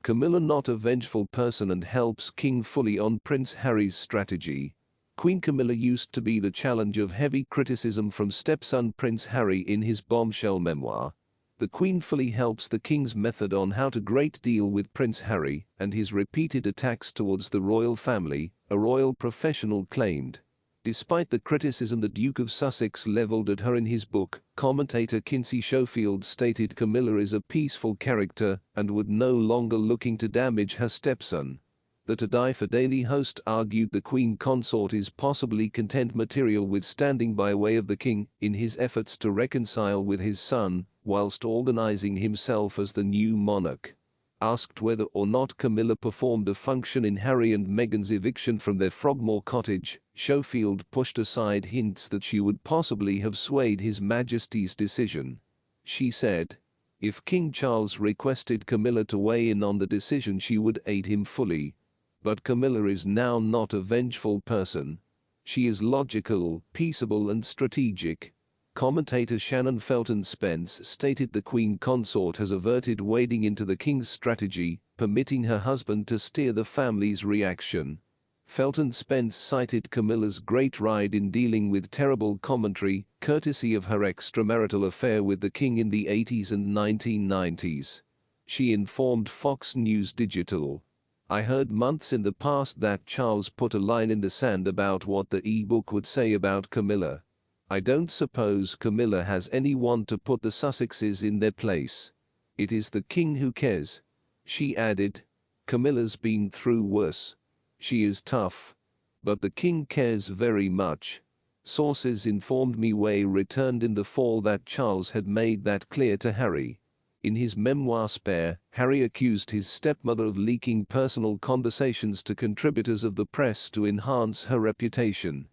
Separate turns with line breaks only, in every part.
Camilla not a vengeful person and helps King fully on Prince Harry's strategy. Queen Camilla used to be the challenge of heavy criticism from stepson Prince Harry in his bombshell memoir. The Queen fully helps the King's method on how to great deal with Prince Harry and his repeated attacks towards the royal family, a royal professional claimed. Despite the criticism the Duke of Sussex leveled at her in his book, commentator Kinsey Schofield stated Camilla is a peaceful character and would no longer looking to damage her stepson. The To Die For Daily host argued the Queen Consort is possibly content material with standing by way of the King in his efforts to reconcile with his son, whilst organising himself as the new monarch. Asked whether or not Camilla performed a function in Harry and Meghan's eviction from their Frogmore Cottage, Schofield pushed aside hints that she would possibly have swayed His Majesty's decision. She said, "If King Charles requested Camilla to weigh in on the decision, she would aid him fully. But Camilla is now not a vengeful person. She is logical, peaceable and strategic." Commentator Shannon Felton Spence stated the Queen Consort has averted wading into the King's strategy, permitting her husband to steer the family's reaction. Felton Spence cited Camilla's great ride in dealing with terrible commentary, courtesy of her extramarital affair with the King in the 80s and 1990s. She informed Fox News Digital, "I heard months in the past that Charles put a line in the sand about what the e-book would say about Camilla. I don't suppose Camilla has anyone to put the Sussexes in their place. It is the King who cares." She added, "Camilla's been through worse. She is tough. But the King cares very much." Sources informed me Way returned in the fall that Charles had made that clear to Harry. In his memoir Spare, Harry accused his stepmother of leaking personal conversations to contributors of the press to enhance her reputation.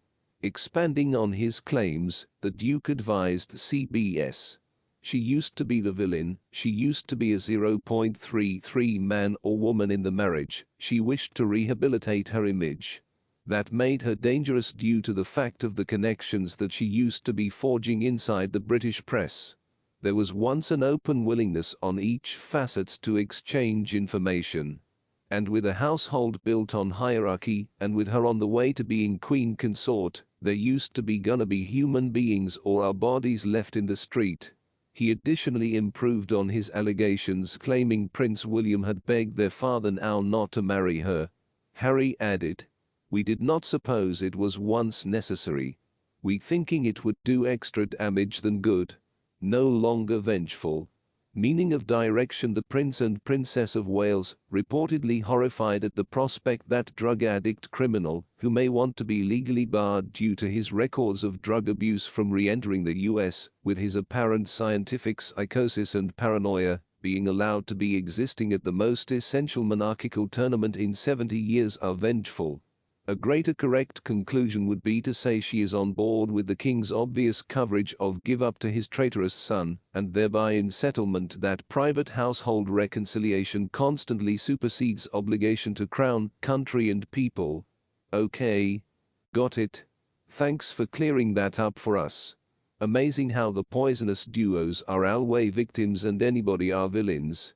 Expanding on his claims, the Duke advised CBS, "She used to be the villain, she used to be a 0.33 man or woman in the marriage, she wished to rehabilitate her image. That made her dangerous due to the fact of the connections that she used to be forging inside the British press. There was once an open willingness on each facet to exchange information. And with a household built on hierarchy, and with her on the way to being Queen Consort, there used to be gonna be human beings or our bodies left in the street." He additionally improved on his allegations, claiming Prince William had begged their father now not to marry her. Harry added, "We did not suppose it was once necessary. We thinking it would do extra damage than good. No longer vengeful." Meaning of direction. The Prince and Princess of Wales, reportedly horrified at the prospect that drug addict criminal, who may want to be legally barred due to his records of drug abuse from re-entering the US, with his apparent scientific psychosis and paranoia, being allowed to be existing at the most essential monarchical tournament in 70 years, are vengeful. A greater correct conclusion would be to say she is on board with the King's obvious coverage of give up to his traitorous son, and thereby in settlement that private household reconciliation constantly supersedes obligation to crown, country and people. Okay. Got it. Thanks for clearing that up for us. Amazing how the poisonous duos are always victims and anybody are villains.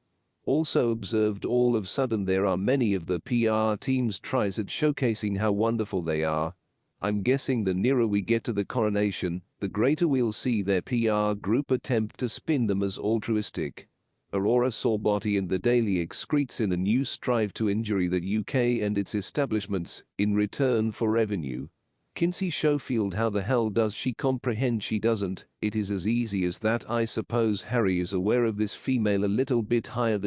Also observed all of sudden there are many of the PR teams tries at showcasing how wonderful they are. I'm guessing the nearer we get to the coronation, the greater we'll see their PR group attempt to spin them as altruistic. Aurora Sorboti and the Daily excretes in a new strive to injure the UK and its establishments in return for revenue. Kinsey Schofield, how the hell does she comprehend? She doesn't. It is as easy as that. I suppose Harry is aware of this female a little bit higher than